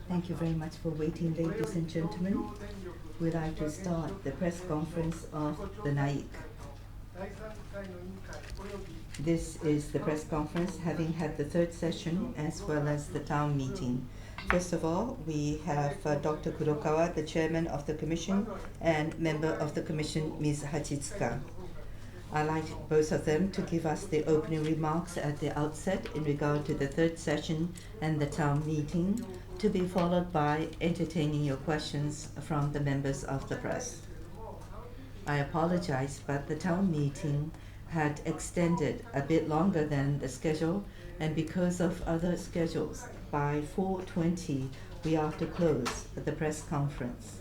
Thank you very much for waiting, ladies and gentlemen. We'd like to start the press conference of the NAIIC. This is the press conference having had the third session as well as the town meeting. First of all, we have Dr. Kurokawa, the chairman of the commission, and member of the commission, Ms. Hachitsuka. I'd like both of them to give us the opening remarks at the outset in regard to the third session and the town meeting, to be followed by entertaining your questions from the members of the press. I apologize, but the town meeting had extended a bit longer than the schedule, and because of other schedules, by 4:20 we have to close the press conference.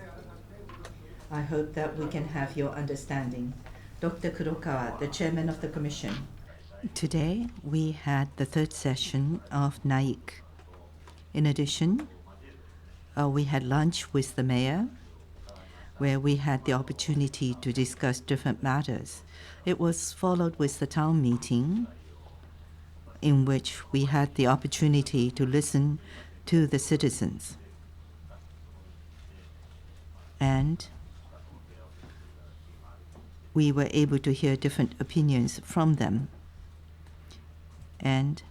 I hope that we can have your understanding. Dr. Kurokawa, the chairman of the commission. Today we had the third session of NAIIC. In addition, we had lunch with the mayor, where we had the opportunity to discuss different matters. It was followed with the town meeting, in which we had the opportunity to listen to the citizens. And we were able to hear different opinions from them. And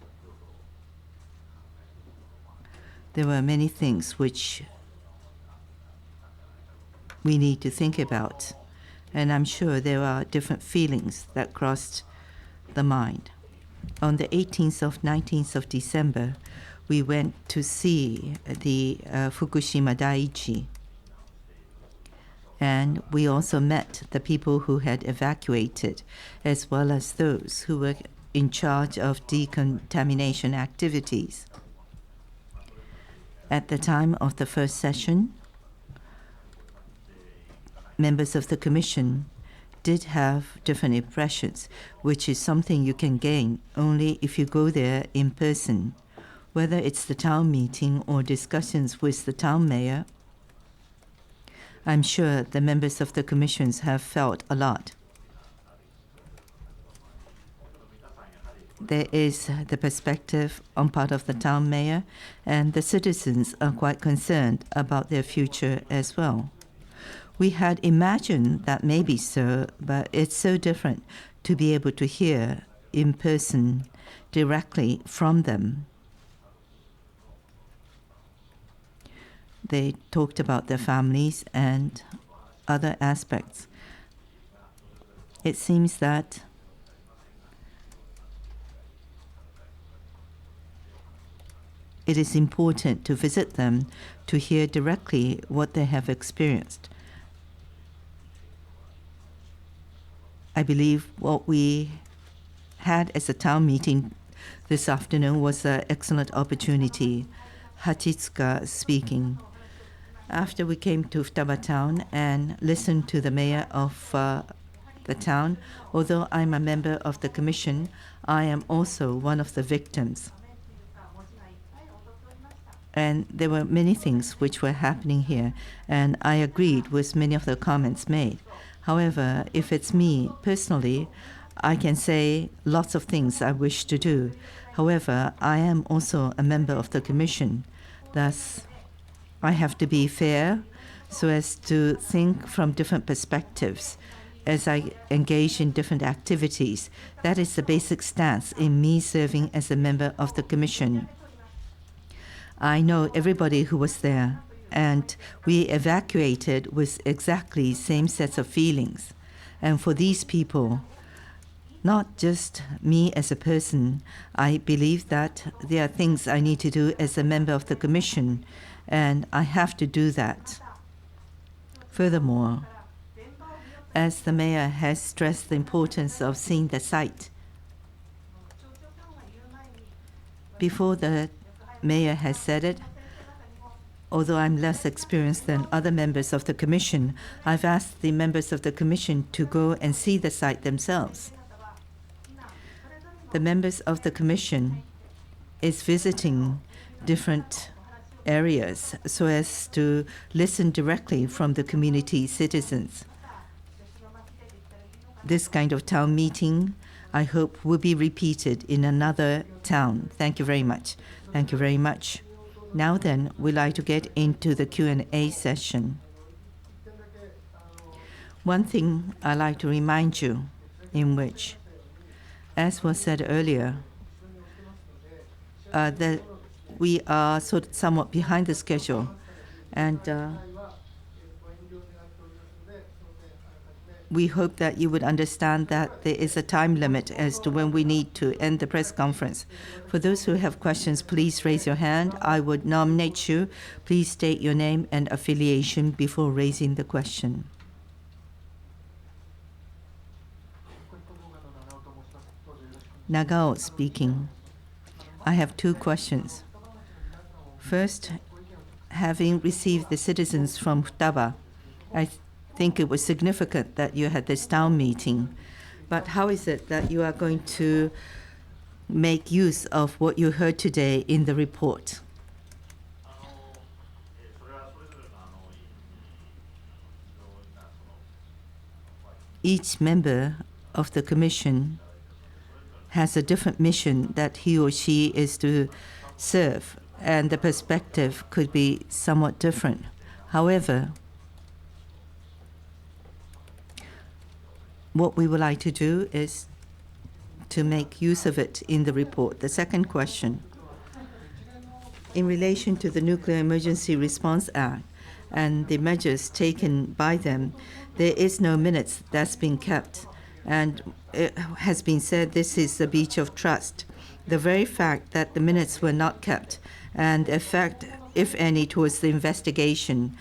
there were many things which we need to think about. And I'm sure there are different feelings that crossed the mind. On the 18th of 19th of December, we went to see the Fukushima Daiichi. And we also met the people who had evacuated, as well as those who were in charge of decontamination activities. At the time of the first session, members of the commission did have different impressions, which is something you can gain only if you go there in person. Whether it's the town meeting or discussions with the town mayor, I'm sure the members of the commissions have felt a lot. There is the perspective on part of the town mayor, and the citizens are quite concerned about their future as well. We had imagined that maybe so, but it's so different to be able to hear in person directly from them. They talked about their families and other aspects. It seems that it is important to visit them to hear directly what they have experienced. I believe what we had as a town meeting this afternoon was an excellent opportunity. Hachitsuka speaking. After we came to Futaba town and listened to the mayor of the town, although I'm a member of the commission, I am also one of the victims. And there were many things which were happening here, and I agreed with many of the comments made. However, if it's me personally, I can say lots of things I wish to do. However, I am also a member of the commission. Thus, I have to be fair so as to think from different perspectives as I engage in different activities. That is the basic stance in me serving as a member of the commission. I know everybody who was there, and we evacuated with exactly same sets of feelings. And for these people, not just me as a person, I believe that there are things I need to do as a member of the commission, and I have to do that. Furthermore, as the mayor has stressed the importance of seeing the site, before the mayor has said it, although I'm less experienced than other members of the commission, I've asked the members of the commission to go and see the site themselves. The members of the commission is visiting different areas so as to listen directly from the community citizens. This kind of town meeting, I hope will be repeated in another town. Thank you very much. Thank you very much. Now then, we'd like to get into the Q&A session. One thing I'd like to remind you, in which, as was said earlier, that we are somewhat behind the schedule, and we hope that you would understand that there is a time limit as to when we need to end the press conference. For those who have questions, please raise your hand. I would nominate you. Please state your name and affiliation before raising the question. Nagao speaking. I have two questions. First, having received the citizens from Futaba, I think it was significant that you had this town meeting. But how is it that you are going to make use of what you heard today in the report? Each member of the commission has a different mission that he or she is to serve, and the perspective could be somewhat different. However, what we would like to do is to make use of it in the report. The second question, in relation to the Nuclear Emergency Response Act and the measures taken by them, there is no minutes that's been kept. And it has been said this is a breach of trust. The very fact that the minutes were not kept and the effect, if any, towards the investigation,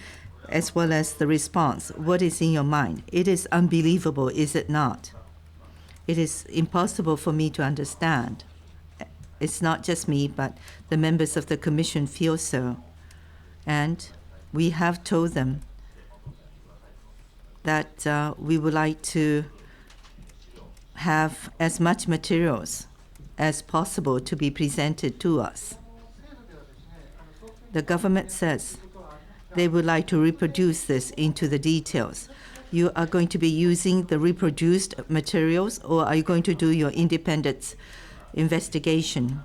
as well as the response, what is in your mind? It is unbelievable, is it not? It is impossible for me to understand. It's not just me, but the members of the commission feel so. And we have told them that we would like to have as much materials as possible to be presented to us. The government says they would like to reproduce this into the details. You are going to be using the reproduced materials, or are you going to do your independent investigation?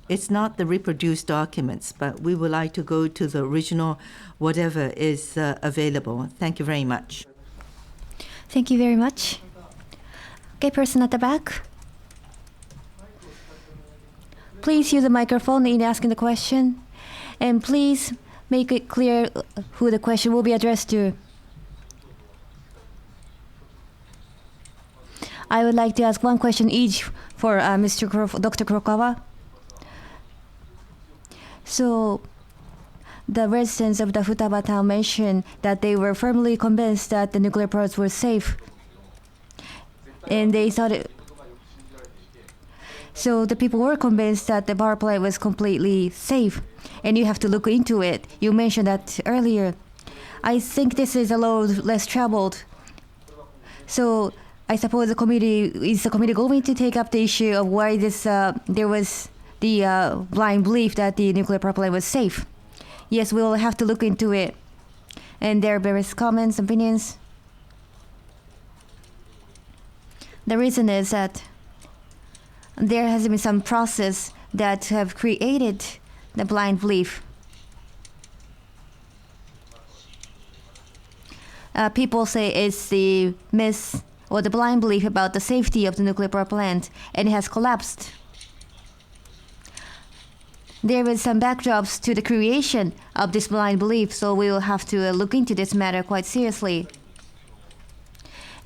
It's not the reproduced documents, but we would like to go to the original, whatever is available. Thank you very much. Thank you very much. Okay, person at the back. Please use the microphone in asking the question, and please make it clear who the question will be addressed to. I would like to ask one question each for Dr. Kurokawa. So, the residents of the Futaba town mentioned that they were firmly convinced that the nuclear products were safe. And they thought it. So the people were convinced that the power plant was completely safe, and you have to look into it. You mentioned that earlier. I think this is a little less troubled. So I suppose the committee going to take up the issue of why this there was the blind belief that the nuclear power plant was safe. Yes, we'll have to look into it. And there are various comments, opinions. The reason is that there has been some process that have created the blind belief. People say it's the myth or the blind belief about the safety of the nuclear power plant, and it has collapsed. There is some backdrops to the creation of this blind belief, so we will have to look into this matter quite seriously.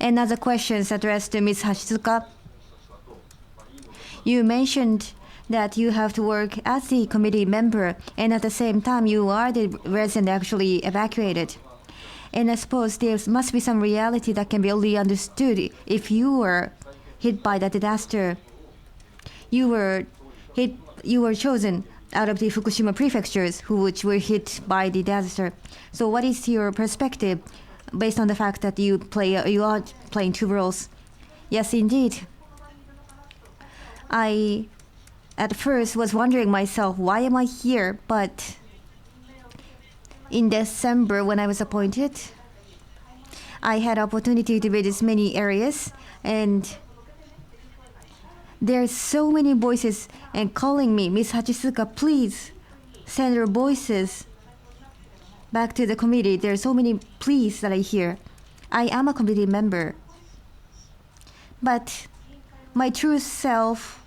And other questions addressed to Ms. Hashitsuka. You mentioned that you have to work as the committee member, and at the same time you are the resident actually evacuated. And I suppose there must be some reality that can be only understood if you were hit by the disaster. You were chosen out of the Fukushima prefectures which were hit by the disaster. So what is your perspective based on the fact that you are playing two roles? Yes, indeed. I at first was wondering myself, why am I here? But in December when I was appointed, I had opportunity to visit many areas, and There are so many voices and calling me, Miss Hachisuka, please send your voices back to the committee. There are so many pleas that I hear. I am a committee member, but my true self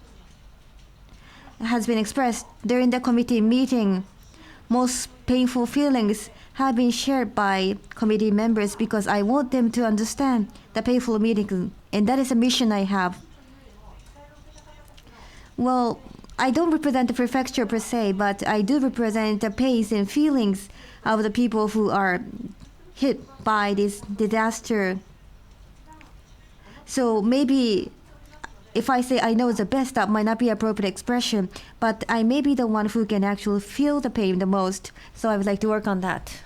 has been expressed during the committee meeting. Most painful feelings have been shared by committee members because I want them to understand the painful meeting, and that is a mission I have. Well, I don't represent the prefecture per se, but I do represent the pains and feelings of the people who are hit by this disaster. So maybe if I say I know the best, that might not be appropriate expression, but I may be the one who can actually feel the pain the most. So I would like to work on that.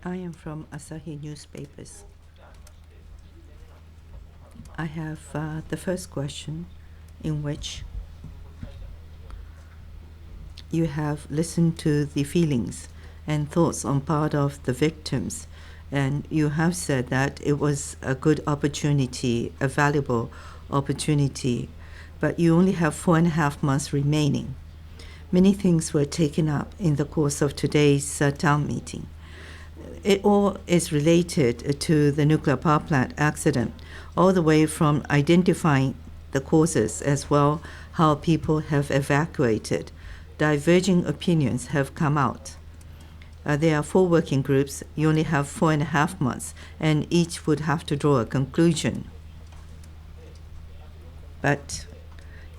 I am from Asahi Newspapers. I have the first question, in which you have listened to the feelings and thoughts on part of the victims, and you have said that it was a good opportunity, a valuable opportunity, but you only have 4.5 months remaining. Many things were taken up in the course of today's town meeting. It all is related to the nuclear power plant accident, all the way from identifying the causes as well how people have evacuated. Diverging opinions have come out. There are 4 working groups. You only have 4.5 months, and each would have to draw a conclusion. But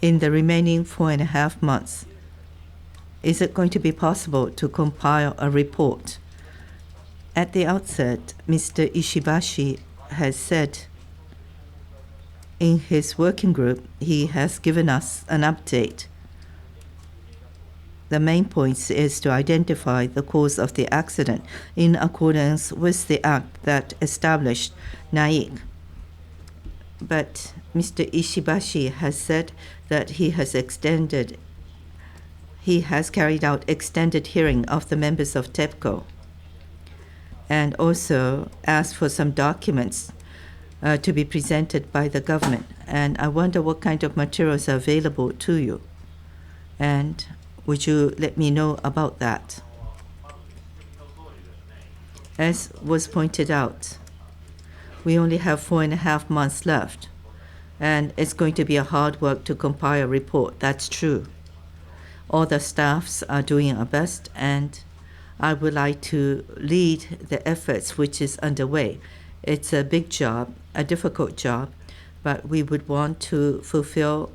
in the remaining 4.5 months, is it going to be possible to compile a report? At the outset, Mr. Ishibashi has said in his working group, he has given us an update. The main point is to identify the cause of the accident in accordance with the act that established NAIIC. But Mr. Ishibashi has said that he has carried out extended hearing of the members of TEPCO, and also asked for some documents to be presented by the government. And I wonder what kind of materials are available to you. And would you let me know about that? As was pointed out, we only have 4.5 months left, and it's going to be a hard work to compile a report. That's true. All the staffs are doing our best, and I would like to lead the efforts which is underway. It's a big job, a difficult job, but we would want to fulfill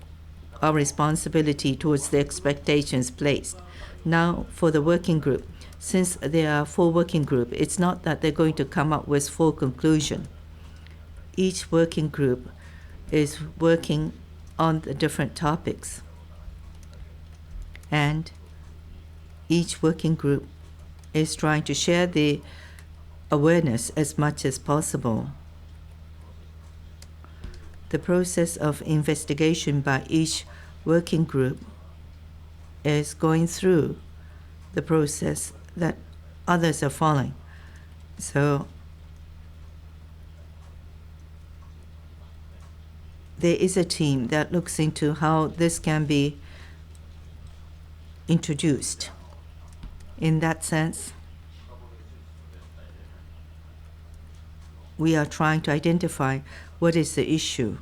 our responsibility towards the expectations placed. Now, for the working group, since there are 4 working groups, it's not that they're going to come up with full conclusion. Each working group is working on the different topics, and each working group is trying to share the awareness as much as possible. The process of investigation by each working group is going through the process that others are following. So there is a team that looks into how this can be introduced. In that sense, we are trying to identify what is the issue,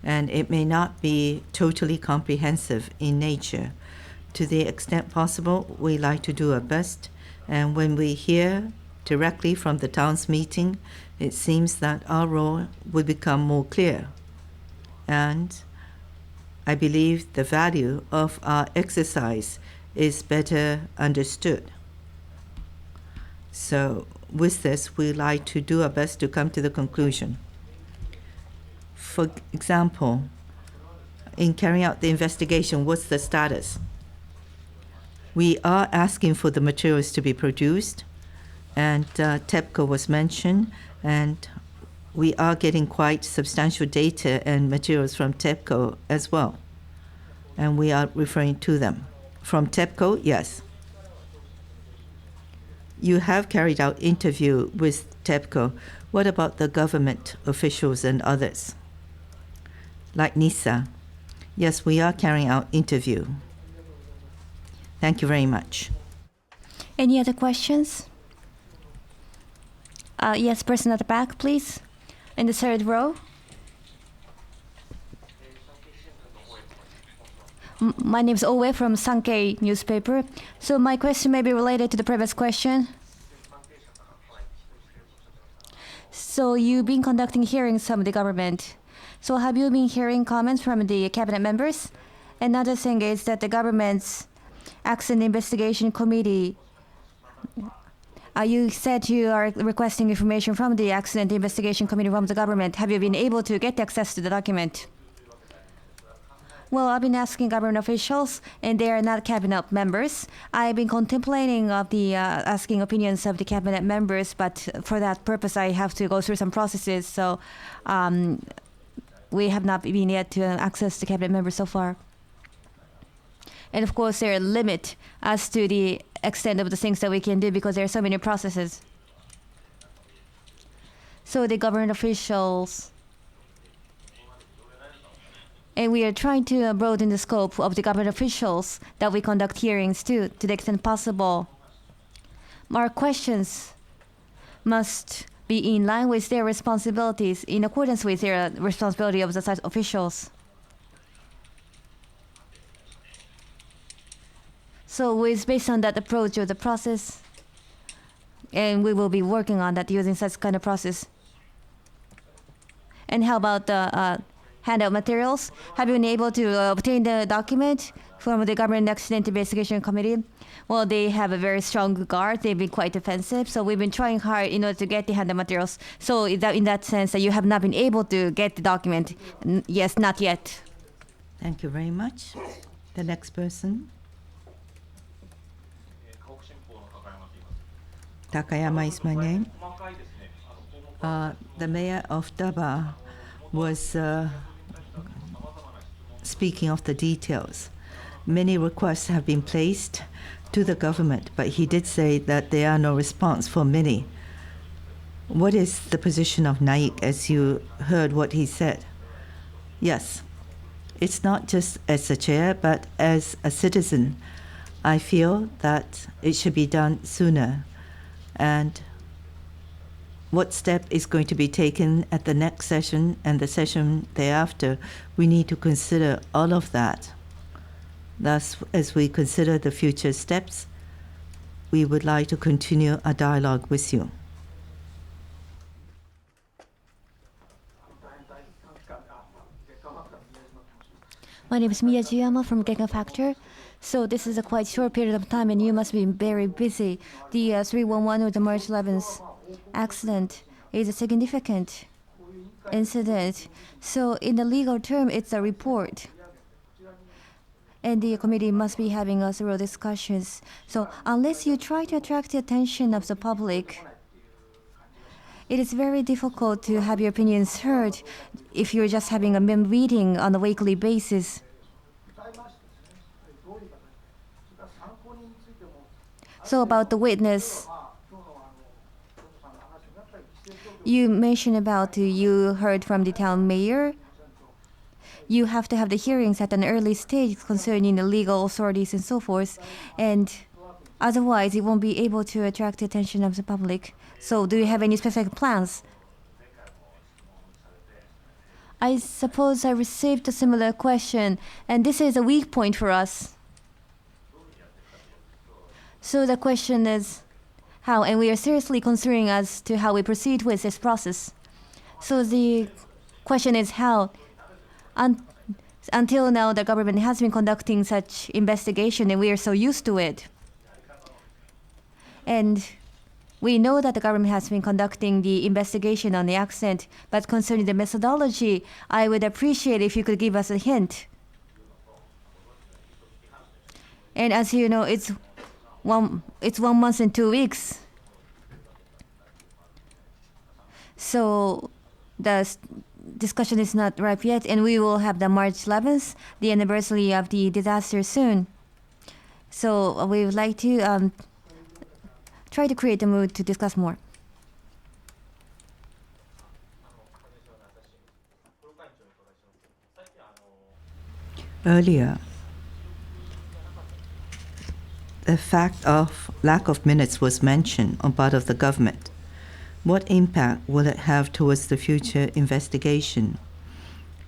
and it may not be totally comprehensive in nature. To the extent possible, we like to do our best, and when we hear directly from the town's meeting, it seems that our role will become more clear. And I believe the value of our exercise is better understood. So with this, we like to do our best to come to the conclusion. For example, in carrying out the investigation, what's the status? We are asking for the materials to be produced, and TEPCO was mentioned, and we are getting quite substantial data and materials from TEPCO as well, and we are referring to them. From TEPCO, yes. You have carried out interview with TEPCO. What about the government officials and others? Like NISA. Yes, we are carrying out interview. Thank you very much. Any other questions? Yes, person at the back, please. In the third row. My name is Owe from Sankei newspaper. So my question may be related to the previous question. So you've been conducting hearings from the government. So have you been hearing comments from the cabinet members? Another thing is that the government's Accident Investigation Committee, you said you are requesting information from the Accident Investigation Committee from the government. Have you been able to get access to the document? Well, I've been asking government officials, and they are not cabinet members. I've been contemplating of the asking opinions of the cabinet members, but for that purpose, I have to go through some processes. So we have not been yet to access the cabinet members so far. And of course, there are limits as to the extent of the things that we can do because there are so many processes. So the government officials, and we are trying to broaden the scope of the government officials that we conduct hearings to the extent possible. Our questions must be in line with their responsibilities, in accordance with their responsibility of the site officials. So it's based on that approach of the process, and we will be working on that using such kind of process. And how about the handout materials? Have you been able to obtain the document from the Government Accident Investigation Committee? Well, they have a very strong guard. They've been quite defensive. So we've been trying hard in order to get the handout materials. So in that sense, that you have not been able to get the document. Yes, not yet. Thank you very much. The next person. Takayama is my name. The mayor of Daba was speaking of the details. Many requests have been placed to the government, but he did say that there are no response for many. What is the position of NAIIC as you heard what he said? Yes, it's not just as a chair, but as a citizen. I feel that it should be done sooner. And what step is going to be taken at the next session and the session thereafter, we need to consider all of that. Thus, as we consider the future steps, we would like to continue a dialogue with you. My name is Miyajiyama from Geka Factor. So this is a quite short period of time and you must be very busy. The 311 or the March 11th accident is a significant incident. So in the legal term, it's a report. And the committee must be having thorough discussions. So unless you try to attract the attention of the public, it is very difficult to have your opinions heard if you're just having a meeting on a weekly basis. So about the witness, you mentioned about you heard from the town mayor. You have to have the hearings at an early stage concerning the legal authorities and so forth, and otherwise it won't be able to attract the attention of the public. So do you have any specific plans? I suppose I received a similar question, and this is a weak point for us. So the question is how, and we are seriously considering as to how we proceed with this process. So the question is how. Until now, the government has been conducting such investigation, and we are so used to it. And we know that the government has been conducting the investigation on the accident, but concerning the methodology, I would appreciate if you could give us a hint. And as you know, it's 1 month and 2 weeks. So the discussion is not ripe yet, and we will have the March 11th, the anniversary of the disaster soon. So we would like to try to create a mood to discuss more. Earlier, the fact of lack of minutes was mentioned on part of the government. What impact will it have towards the future investigation?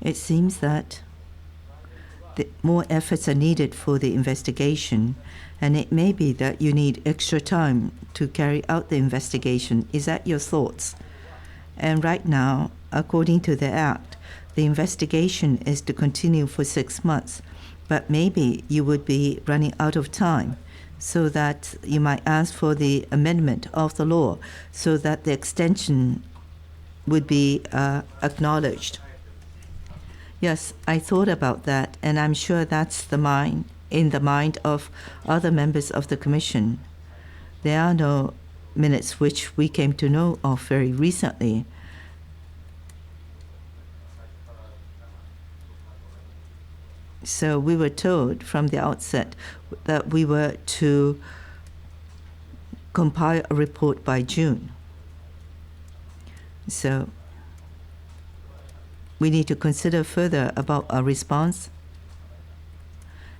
It seems that more efforts are needed for the investigation, and it may be that you need extra time to carry out the investigation. Is that your thoughts? And right now, according to the Act, the investigation is to continue for 6 months, but maybe you would be running out of time, so that you might ask for the amendment of the law so that the extension would be acknowledged. Yes, I thought about that, and I'm sure that's in the mind of other members of the Commission. There are no minutes which we came to know of very recently. So we were told from the outset that we were to compile a report by June. So we need to consider further about our response.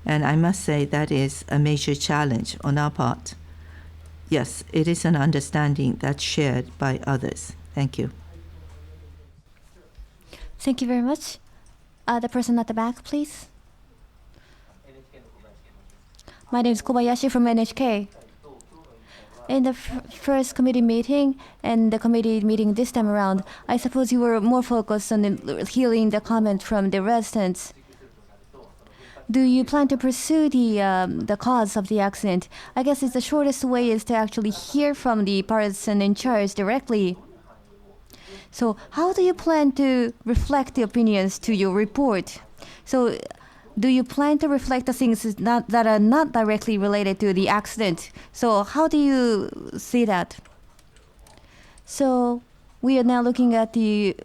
And I must say that is a major challenge on our part. Yes, it is an understanding that's shared by others. Thank you. Thank you very much. The person at the back, please. My name is Kobayashi from NHK. In the first committee meeting and the committee meeting this time around, I suppose you were more focused on hearing the comment from the residents. Do you plan to pursue the cause of the accident? I guess the shortest way is to actually hear from the person in charge directly. So how do you plan to reflect the opinions to your report? So do you plan to reflect the things that are not directly related to the accident? So how do you see that? So we are now looking at the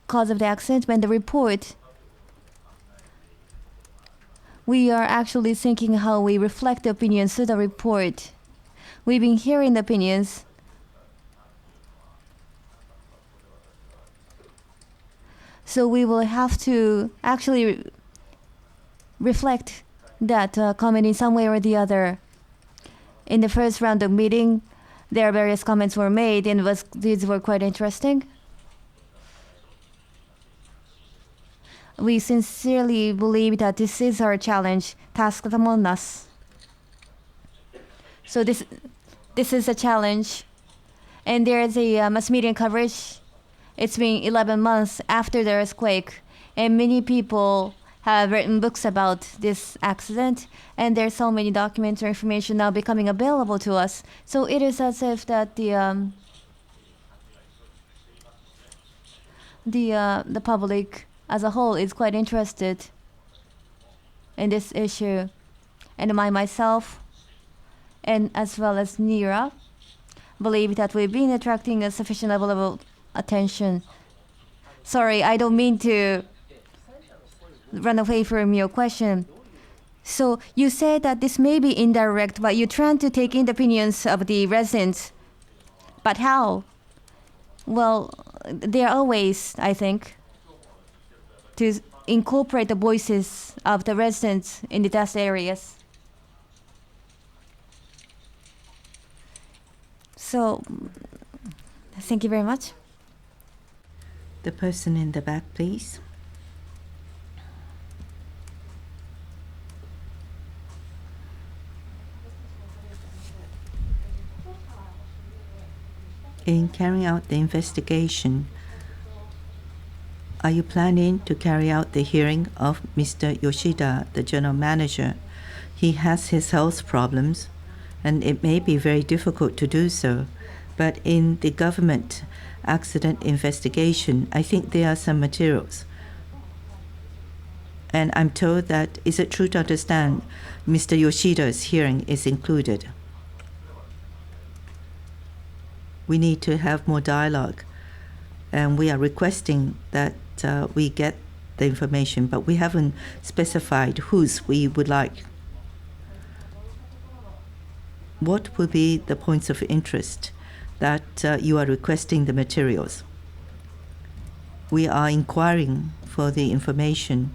cause of the accident. When the report, we are actually thinking how we reflect the opinions to the report. We've been hearing the opinions. So we will have to actually reflect that comment in some way or the other. In the first round of meeting, there are various comments were made, and these were quite interesting. We sincerely believe that this is our challenge, task among us. So this is a challenge, and there is a mass media coverage. It's been 11 months after the earthquake, and many people have written books about this accident, and there's so many documents or information now becoming available to us. So it is as if that the public as a whole is quite interested in this issue, and myself, and as well as Nira, believe that we've been attracting a sufficient level of attention. Sorry, I don't mean to run away from your question. So you said that this may be indirect, but you're trying to take in the opinions of the residents. But how? Well, there are ways, I think, to incorporate the voices of the residents in the dust areas. So, thank you very much. The person in the back, please. In carrying out the investigation, are you planning to carry out the hearing of Mr. Yoshida, the general manager? He has his health problems, and it may be very difficult to do so. But in the government accident investigation, I think there are some materials. And I'm told that, is it true to understand, Mr. Yoshida's hearing is included? We need to have more dialogue, and we are requesting that we get the information, but we haven't specified whose we would like. what will be the points of interest that you are requesting the materials? We are inquiring for the information,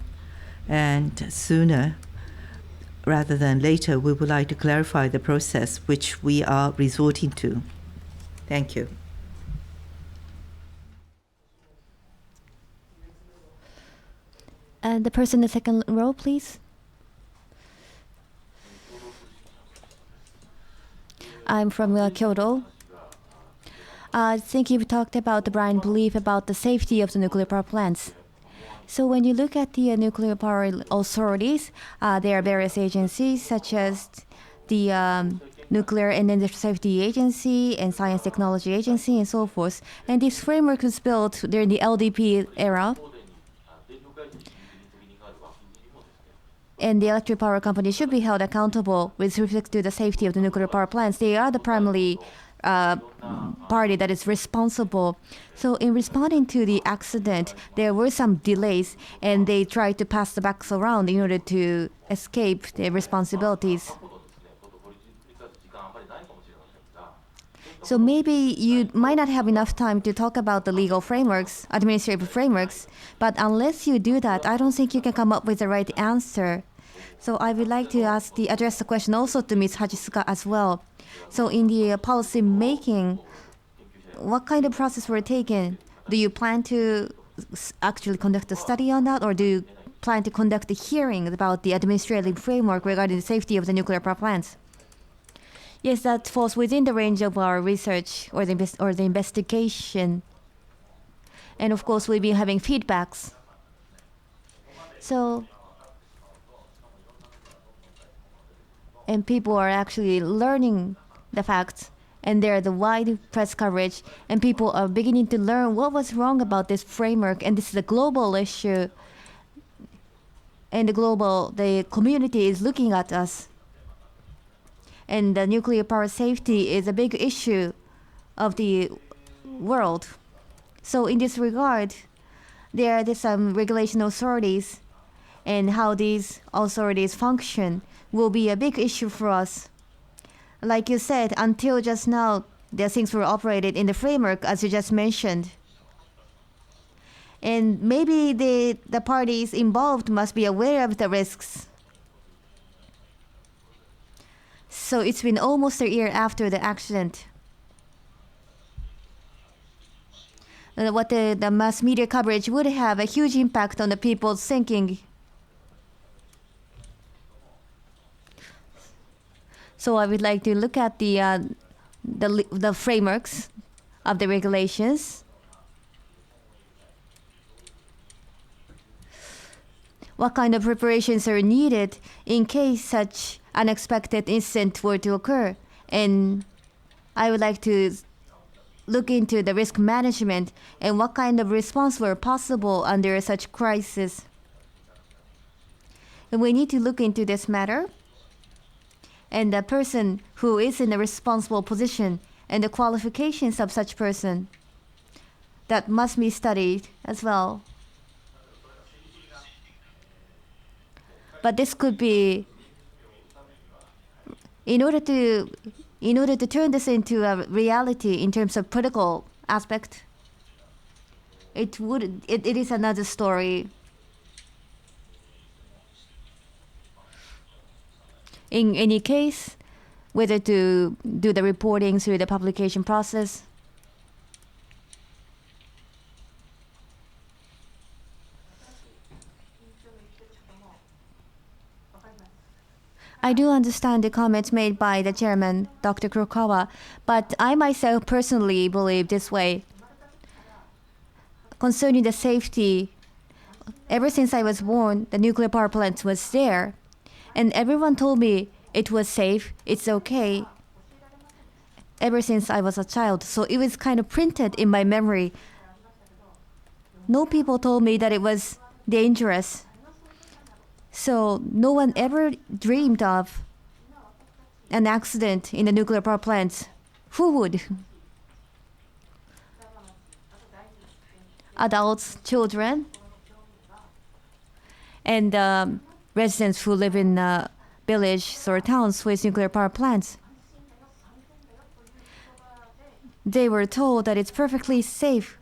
and sooner rather than later, we would like to clarify the process which we are resorting to. Thank you. And the person in the second row, please. I'm from Kyoto. I think you've talked about the blind belief about the safety of the nuclear power plants. So when you look at the nuclear power authorities, there are various agencies such as the Nuclear and Industrial Safety Agency and Science Technology Agency and so forth. And this framework was built during the LDP era. And the electric power company should be held accountable with respect to the safety of the nuclear power plants. They are the primary party that is responsible. So in responding to the accident, there were some delays, and they tried to pass the buck around in order to escape their responsibilities. So maybe you might not have enough time to talk about the legal frameworks, administrative frameworks, but unless you do that, I don't think you can come up with the right answer. So I would like to address the question also to Ms. Hachisuka as well. So in the policy making, what kind of process were taken? Do you plan to actually conduct a study on that, or do you plan to conduct a hearing about the administrative framework regarding the safety of the nuclear power plants? Yes, that falls within the range of our research or the investigation. And of course, we've been having feedbacks. So, and people are actually learning the facts, and there are the wide press coverage, and people are beginning to learn what was wrong about this framework, and this is a global issue, and the community is looking at us. And the nuclear power safety is a big issue of the world. So in this regard, there are some regulation authorities, and how these authorities function will be a big issue for us. Like you said, until just now, the things were operated in the framework, as you just mentioned. And maybe the parties involved must be aware of the risks. So it's been almost a year after the accident. What the mass media coverage would have a huge impact on the people's thinking. So I would like to look at the frameworks of the regulations. What kind of preparations are needed in case such unexpected incident were to occur? And I would like to look into the risk management and what kind of response were possible under such crisis. And we need to look into this matter. And the person who is in a responsible position and the qualifications of such person, that must be studied as well. But this could be, in order to turn this into a reality in terms of political aspect, it is another story. In any case, whether to do the reporting through the publication process. I do understand the comments made by the chairman, Dr. Kurokawa, but I myself personally believe this way. Concerning the safety, ever since I was born, the nuclear power plant was there. And everyone told me it was safe, it's okay, ever since I was a child. So it was kind of printed in my memory. No people told me that it was dangerous. So no one ever dreamed of an accident in the nuclear power plants. Who would? Adults, children, and residents who live in villages or towns with nuclear power plants. they were told that it's perfectly safe.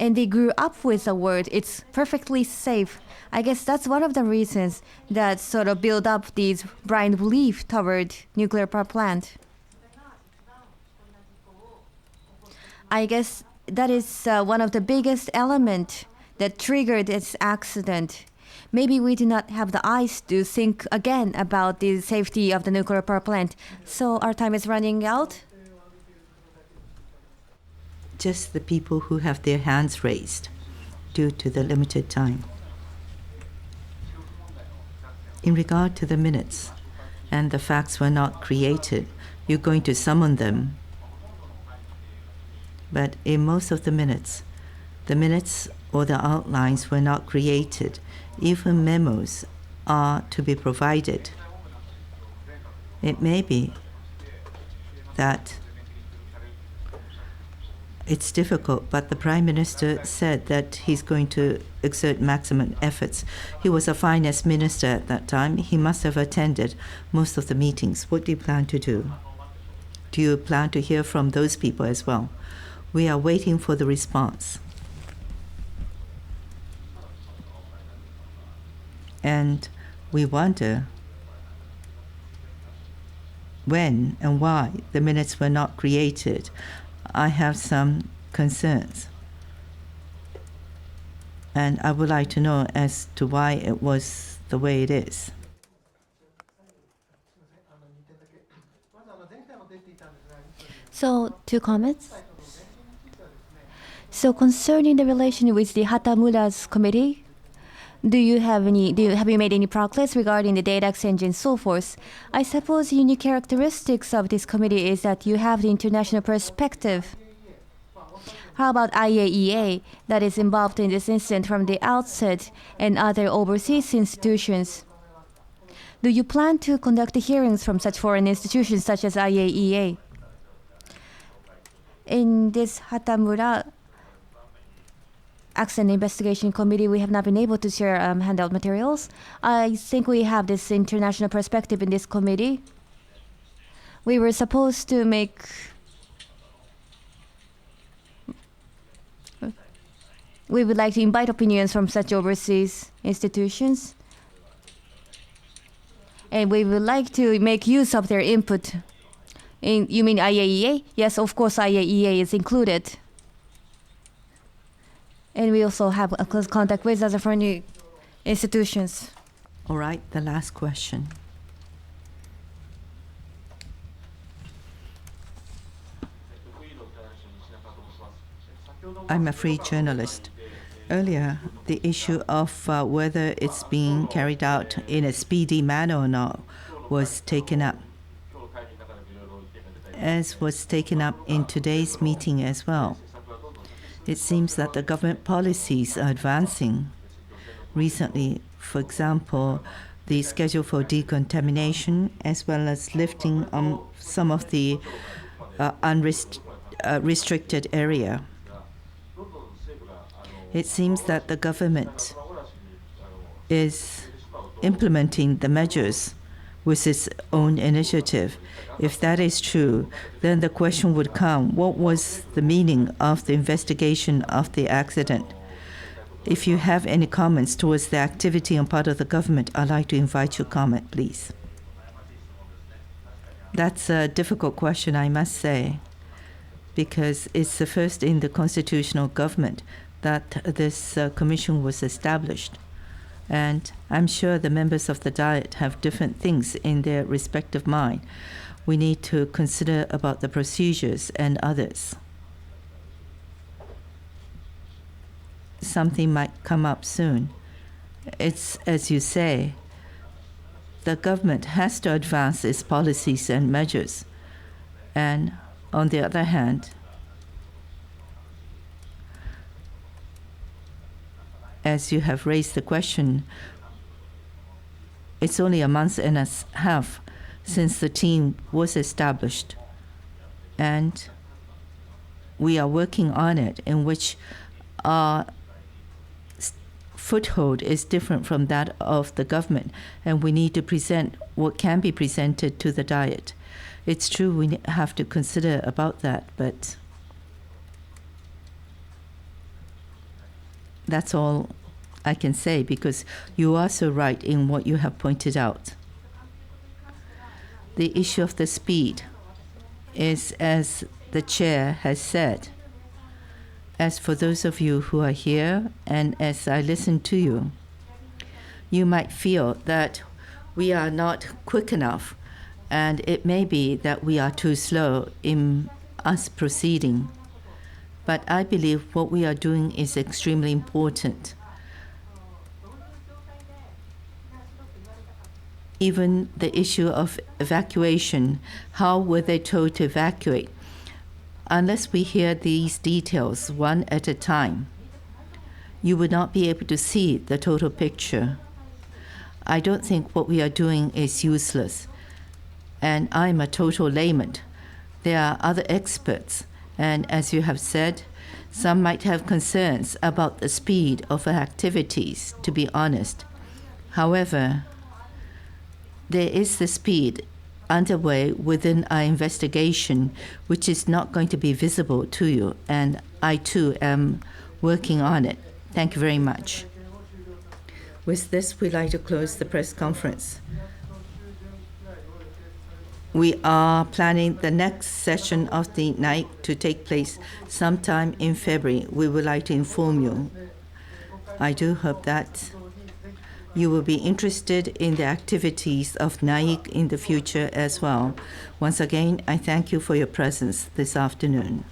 And they grew up with the word, it's perfectly safe. I guess that's one of the reasons that sort of build up these blind belief toward nuclear power plant. I guess that is one of the biggest element that triggered this accident. Maybe we do not have the eyes to think again about the safety of the nuclear power plant. So our time is running out. Just the people who have their hands raised due to the limited time. In regard to the minutes and the facts were not created, you're going to summon them. But in most of the minutes or the outlines were not created. Even memos are to be provided. It may be that it's difficult, but the Prime Minister said that he's going to exert maximum efforts. He was a finance minister at that time. He must have attended most of the meetings. What do you plan to do? Do you plan to hear from those people as well? We are waiting for the response. And we wonder when and why the minutes were not created. I have some concerns. And I would like to know as to why it was the way it is. So, 2 comments. So concerning the relation with the Hatamura's committee, have you made any progress regarding the data exchange and so forth? I suppose the unique characteristics of this committee is that you have the international perspective. How about IAEA that is involved in this incident from the outset and other overseas institutions? Do you plan to conduct the hearings from such foreign institutions such as IAEA? In this Hatamura Accident Investigation Committee, we have not been able to share handout materials. I think we have this international perspective in this committee. We were supposed to make... We would like to invite opinions from such overseas institutions. And we would like to make use of their input. You mean IAEA? Yes, of course IAEA is included. And we also have a close contact with other foreign institutions. All right, the last question. I'm a free journalist. Earlier, the issue of whether it's being carried out in a speedy manner or not was taken up, as was taken up in today's meeting as well. It seems that the government policies are advancing. Recently, for example, the schedule for decontamination, as well as lifting some of the restricted area. It seems that the government is implementing the measures with its own initiative. If that is true, then the question would come, what was the meaning of the investigation of the accident? If you have any comments towards the activity on part of the government, I'd like to invite your comment, please. That's a difficult question, I must say, because it's the first in the constitutional government that this commission was established. And I'm sure the members of the Diet have different things in their respective mind. We need to consider about the procedures and others. Something might come up soon. It's, as you say, the government has to advance its policies and measures. And on the other hand, as you have raised the question, it's only a month and a half since the team was established. And we are working on it, in which our foothold is different from that of the government, and we need to present what can be presented to the Diet. It's true we have to consider about that, but that's all I can say, because you are so right in what you have pointed out. The issue of the speed is, as the chair has said, as for those of you who are here and as I listen to you, you might feel that we are not quick enough, and it may be that we are too slow in us proceeding. But I believe what we are doing is extremely important. Even the issue of evacuation, how were they told to evacuate? Unless we hear these details one at a time, you would not be able to see the total picture. I don't think what we are doing is useless. And I'm a total layman. There are other experts, and as you have said, some might have concerns about the speed of our activities, to be honest. However, there is the speed underway within our investigation, which is not going to be visible to you, and I too am working on it. Thank you very much. With this, we'd like to close the press conference. We are planning the next session of the NAIIC to take place sometime in February. We would like to inform you. I do hope that you will be interested in the activities of NAIIC in the future as well. Once again, I thank you for your presence this afternoon.